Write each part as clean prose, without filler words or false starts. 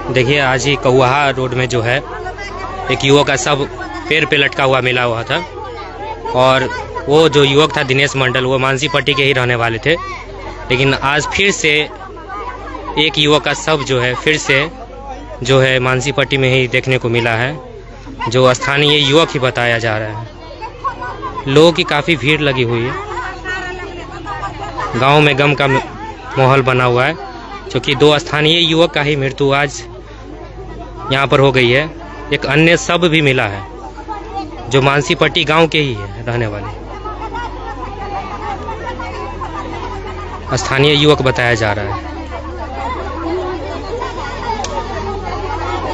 देखिए आज ही कौहा रोड में जो है एक युवक का शव पेड़ पे लटका हुआ मिला हुआ था और वो जो युवक था दिनेश मंडल, वो मानसी पट्टी के ही रहने वाले थे। लेकिन आज फिर से एक युवक का शव जो है फिर से जो है मानसी पट्टी में ही देखने को मिला है, जो स्थानीय युवक ही बताया जा रहा है। लोगों की काफ़ी भीड़ लगी हुई है। गांव में गम का माहौल बना हुआ है, क्योंकि दो स्थानीय युवक का ही मृत्यु आज यहाँ पर हो गई है। एक अन्य शव भी मिला है जो मानसी पट्टी गांव के ही है रहने वाले, स्थानीय युवक बताया जा रहा है।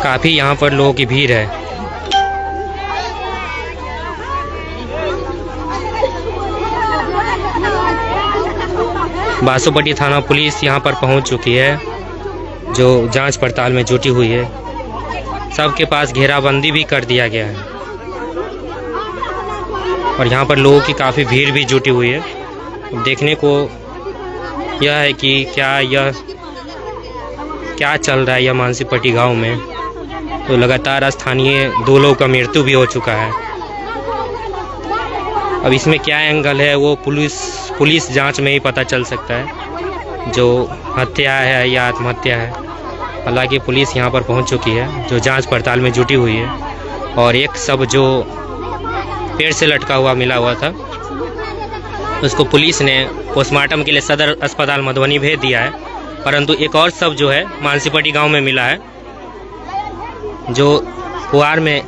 काफी यहाँ पर लोगों की भीड़ है। बासोपट्टी थाना पुलिस यहाँ पर पहुँच चुकी है, जो जांच पड़ताल में जुटी हुई है। सबके पास घेराबंदी भी कर दिया गया है और यहाँ पर लोगों की काफ़ी भीड़ भी जुटी हुई है। अब देखने को यह है कि क्या चल रहा है यह मानसी पट्टी गाँव में। तो लगातार स्थानीय दो लोगों का मृत्यु भी हो चुका है। अब इसमें क्या एंगल है वो पुलिस जांच में ही पता चल सकता है, जो हत्या है या आत्महत्या है। हालांकि पुलिस यहां पर पहुंच चुकी है, जो जांच पड़ताल में जुटी हुई है। और एक शव जो पेड़ से लटका हुआ मिला हुआ था, उसको पुलिस ने पोस्टमार्टम के लिए सदर अस्पताल मधुबनी भेज दिया है। परंतु एक और शव जो है मानसी पट्टी गाँव में मिला है, जो पुआर में,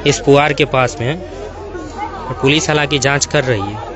इस पुआर के पास में है। पुलिस हालांकि जांच कर रही है।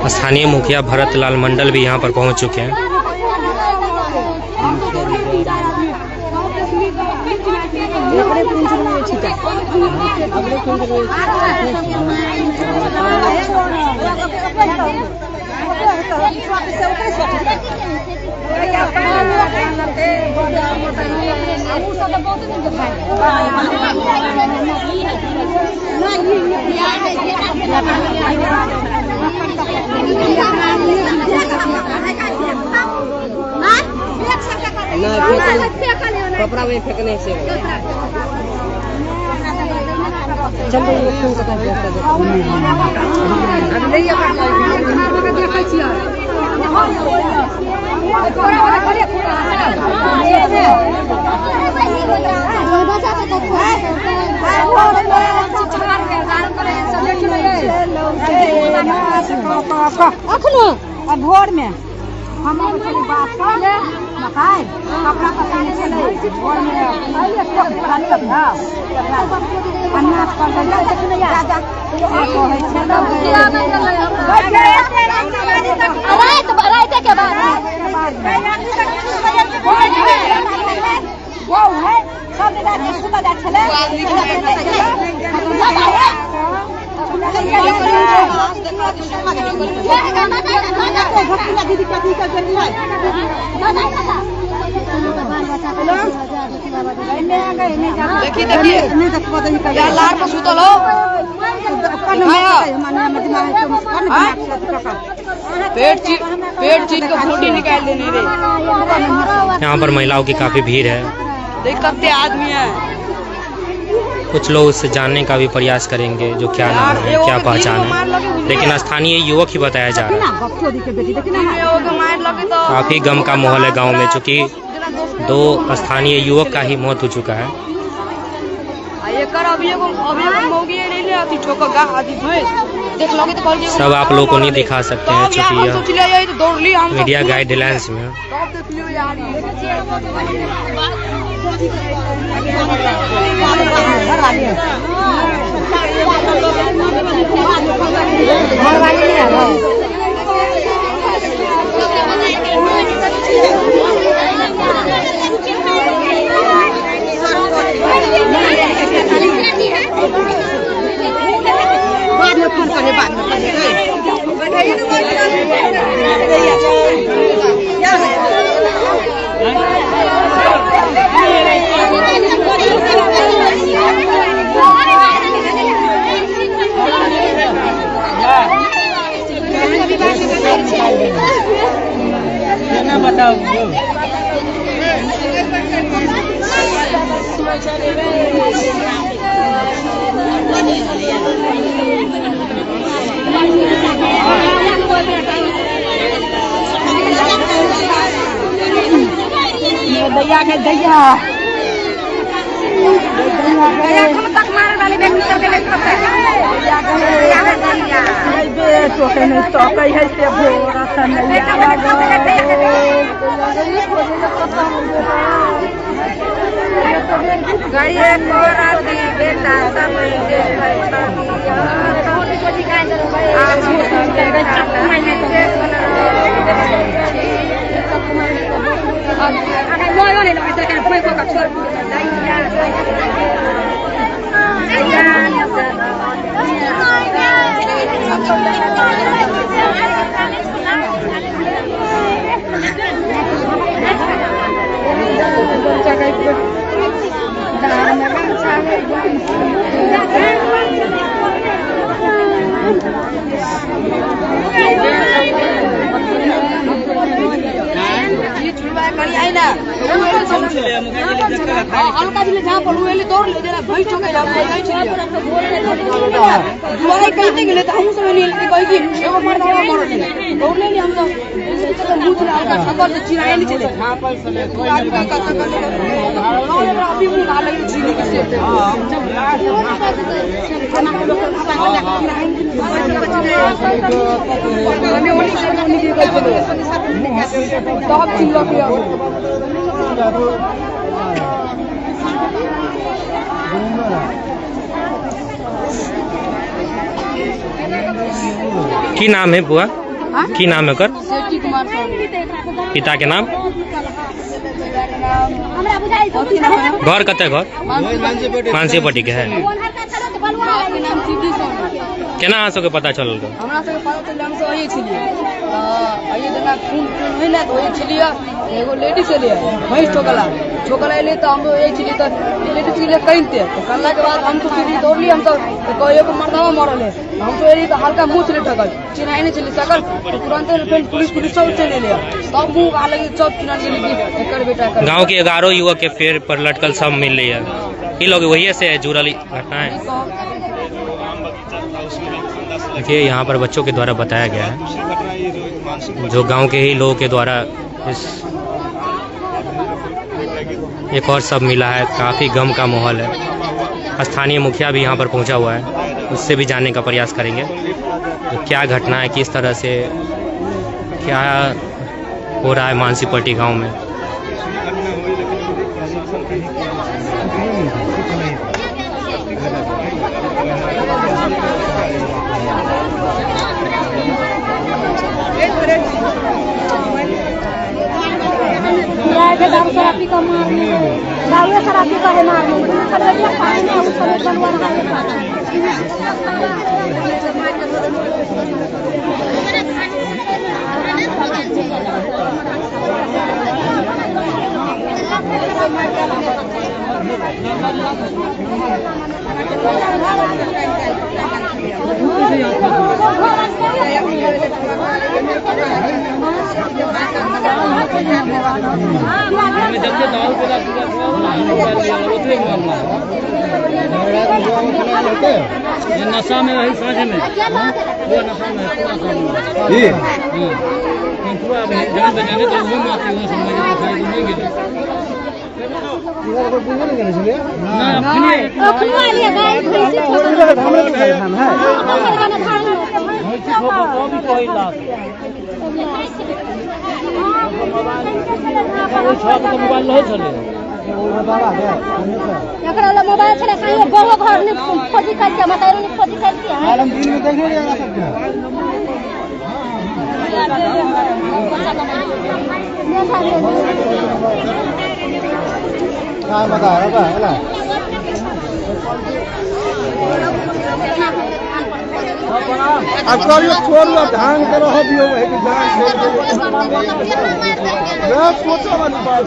स्थानीय मुखिया भरतलाल मंडल भी यहाँ पर पहुँच चुके हैं। कपड़ा में फेंकने से भोर में हम बात कर ले मकान कपड़ा पकाने चले भोर में अन्ना कर दे दादा को है रात के बाद वो है सब जगह सुबह जा चले लार पर सुतल हो पेट चीर के फूटी निकाल देने रे। यहाँ पर महिलाओं की काफी भीड़ है। देख कितने आदमी है। कुछ लोग उससे जानने का भी प्रयास करेंगे, जो क्या नाम है, क्या पहचान है। लेकिन स्थानीय युवक ही बताया जा रहा है। काफी गम का माहौल है गांव में, चूँकि दो स्थानीय युवक का ही मौत हो चुका है। सब आप लोगों को नहीं दिखा सकते हैं, चूँकि यह मीडिया गाइडलाइंस में फोन करे बाद में बताओ दैया के दैया तक मारे वाले में उतर के लेकर तो कहने तो कई है से भोरा सनैया गई है कोरा दी बेटा सब के है छोटी छोटी गाय आज मोयो नहीं लगता है कोई को का छोड़ हल्का जिले जहाँ पर हुए दौड़ ले जरा भाई चौके दुआई कहते गेले तो हम सब नहीं कहि कि एगो मर्दा मरल दौड़ ले हम तो मुंह से हल्का सकल से चिराए नहीं चले हां पर चले कोई आदमी का सकल अभी मुंह डाल लगी चीनी के से हमें ओली से नहीं के कहि सब चिल्ला के की नाम है बुआ की नाम है कर पिता के नाम घर कते घर मानसीपट्टी के है केना अहाँ सबके पता चलल हमरा सबके पता चलल हम सब वही छियै आइए जना खून होइला तो वही छियै एगो लेडीज एलिए भैंस ठोकला एले तो हम यही छियै तो लेडीज के लिए कहिते तो करला के बाद हम तो सीधी दौड़ली हम तो एगो मर्दावा मरल है हम तो एली तो हल्का मुंह से ठगल चिनाई नहीं चली सकल तो तुरंत फिर पुलिस सब चले ले तब मुंह आ लगी सब चिना गेली कि एकर बेटा गांव के 11 युवक के पेड़ पर लटकल सब मिल रही है ये लोग वही से जुड़ल घटना है। देखिए यहाँ पर बच्चों के द्वारा बताया गया है जो गांव के ही लोगों के द्वारा इस एक और सब मिला है। काफ़ी गम का माहौल है। स्थानीय मुखिया भी यहाँ पर पहुँचा हुआ है, उससे भी जानने का प्रयास करेंगे तो क्या घटना है, किस तरह से क्या हो रहा है मानसीपट्टी गांव में। शराबी का मारने दारू शराबी का है मारने पानी में उसको बनवा रहा नशा में रही साझ में नशा में पूरा जाने तो वो माते वो समझ दिखाई नहीं गिरे ना अपने वाली गाय भैंस हमरे के हम है भी कोई लाभ वो छाप का मोबाइल नहीं चले एकरा मोबाइल छले खाइयो बहु घर ने खोजी कर के बताइरो ने खोजी कर के है हम दिन में देखने जा सकते हैं हां बता रहा है अब करियो छोड़ू अब धान के रह दियो वही के जान मैं सोचा वाली बात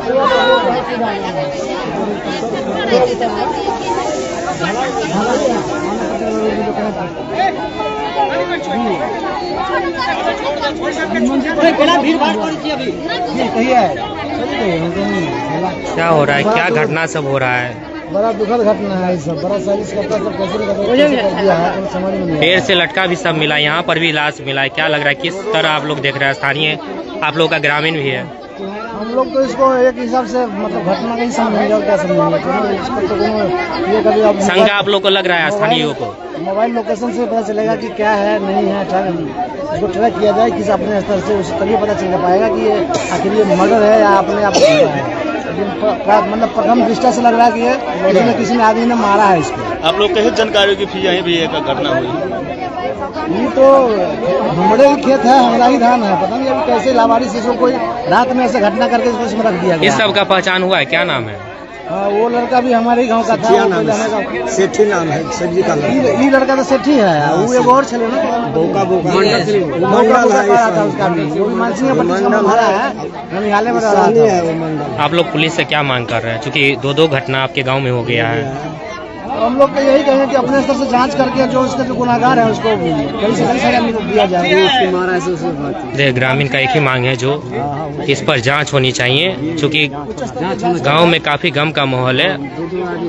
क्या हो रहा है, क्या घटना सब हो रहा है? बड़ा दुखद घटना है, सब बड़ा सर्विस करता सब कैसे कर दिया है समझ में नहीं। पेड़ से लटका भी सब मिला, यहाँ पर भी लाश मिला है। क्या लग रहा है, किस तरह आप लोग देख रहे हैं? स्थानीय आप लोग का ग्रामीण भी है। हम लोग तो इसको एक हिसाब से मतलब घटना नहीं समझेंगे और क्या समझेंगे, इस पर तो ये कभी आप शंका आप लोग को लग रहा है स्थानीय को? मोबाइल लोकेशन से पता चलेगा कि क्या है नहीं है, इसको ट्रैक किया जाए किसी अपने स्तर से, उसे तभी पता चल पाएगा कि ये आखिर ये मर्डर है या अपने आप है। लेकिन मतलब प्रथम दृष्टि से लग रहा है कि ये किसी ने आदमी ने मारा है इसको। आप लोग कैसे जानकारी की फिर यहीं भी एक घटना हुई? ये तो हमारे ही खेत है, हमारा ही धान है, पता नहीं अभी कैसे लावारिस से कोई रात में ऐसे घटना करके इसमें रख दिया गया। इस सब का पहचान हुआ है, क्या नाम है? हाँ, वो लड़का भी हमारे ही गांव का था। सेठी नाम है सब्जी का। ये लड़का तो सेठी है, वो एक और चले ना बोका उसका भी, वो भी मानसिंह भरा है, ननिहाले में रह रहा था। आप लोग पुलिस से क्या मांग कर रहे हैं, क्योंकि दो घटना आपके गाँव में हो गया है? हम लोग तो यही कहेंगे कि अपने स्तर से जांच करके जो उसके जो गुनाहगार है उसको कड़ी से कड़ी सजा दिया जाए। ग्रामीण का एक ही मांग है जो इस पर जांच होनी चाहिए, क्योंकि गांव में काफी गम का माहौल है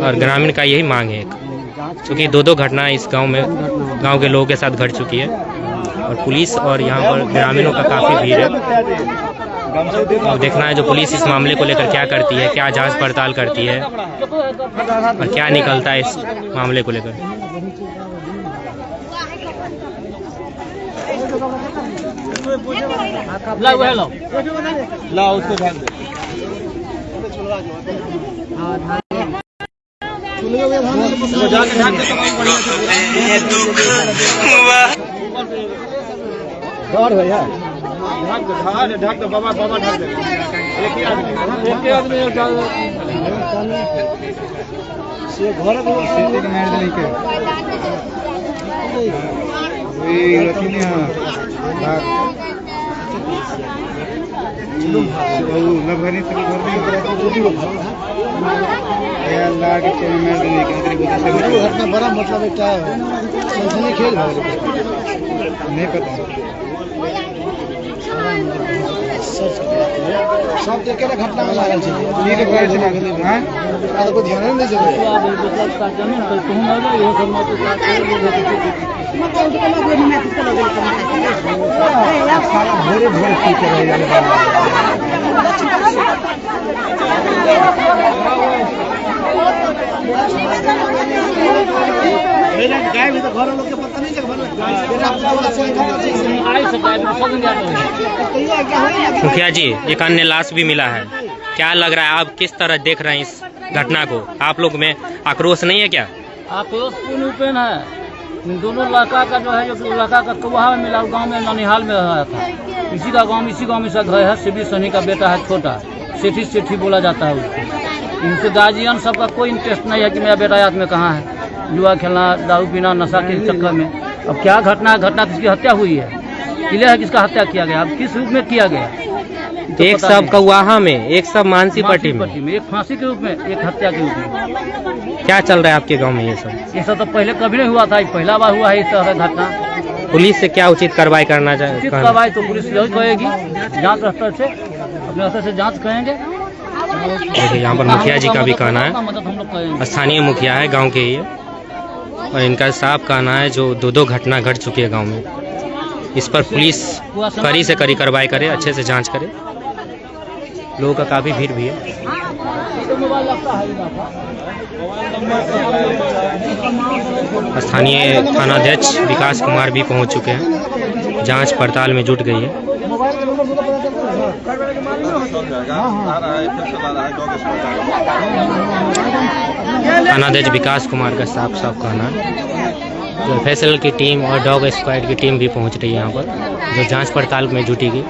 और ग्रामीण का यही मांग है, क्योंकि दो घटना इस गांव में गांव के लोगों के साथ घट चुकी है और पुलिस और यहाँ पर ग्रामीणों का काफी भीड़ है। अब देखना है जो पुलिस इस मामले को लेकर क्या करती है, क्या जांच पड़ताल करती है और क्या निकलता है इस मामले को लेकर। लाओ उसको ध्यान दे। डर भैया ढक दो बाबा ढक दे। एक ही आदमी से घर को सीधे के मार देने के ये रखी नहीं हां चलो लगभग इतने घर में करा तो दूधी यार अल्लाह के चोरी मार देने के तेरी वजह से घटना बड़ा मतलब है क्या टेंशन खेल भाग नहीं पता सब देख के घटना में लागल छै नीक बात छै लागल हां आदमी को ध्यान नहीं देबै मतलब जमीन पर तुम ना ये सब मत मतलब के लोग में मैसेज कर लोग भोरे भोरे की कर रहे हैं मेरा गाय भी तो घर लोग के पता नहीं जब मुखिया जी, एक अन्य लाश भी मिला है, क्या लग रहा है, आप किस तरह देख रहे हैं इस घटना को? आप लोग में आक्रोश नहीं है क्या? आक्रोश पूर्ण रूपेण है। दोनों लड़का का जो है, जो लड़का का कौहा में मिला, गांव में ननिहाल में रहा था, इसी गांव में सब है। शिवी सनी का बेटा है छोटा, सेठी बोला जाता है उसको। इनसे गार्जियन सबका कोई इंटरेस्ट नहीं है कि मेरा बेटा याद में कहाँ है, जुआ खेलना, दारू पीना, नशा के चक्कर में। अब क्या घटना किसकी हत्या हुई है, क्लियर है किसका हत्या किया गया, अब किस रूप में किया गया, तो एक सब कौहा में, एक सब मानसी पट्टी में, एक फांसी के रूप में, एक हत्या के रूप में। क्या चल रहा है आपके गांव में ये सब? ये सब तो पहले कभी नहीं हुआ था, पहला बार हुआ है इस तरह का घटना। पुलिस से क्या उचित कार्रवाई करना चाहिए? उचित कार्रवाई तो पुलिस यही करेगी, जांच स्तर से अपने स्तर से जांच करेंगे। देखिए यहाँ पर मुखिया जी का भी कहना है, स्थानीय मुखिया है गांव के ही, और इनका साफ कहना है जो दो घटना घट चुकी है गांव में, इस पर पुलिस कड़ी से कड़ी कार्रवाई करे, अच्छे से जांच करे। लोगों का काफी भीड़ भी है। स्थानीय थानाध्यक्ष विकास कुमार भी पहुंच चुके हैं, जांच पड़ताल में जुट गई है। थानाध्यक्ष विकास कुमार का साफ कहना है, जो फैसल की टीम और डॉग स्क्वाड की टीम भी पहुंच रही है यहाँ पर, जो जांच पड़ताल में जुटी गई।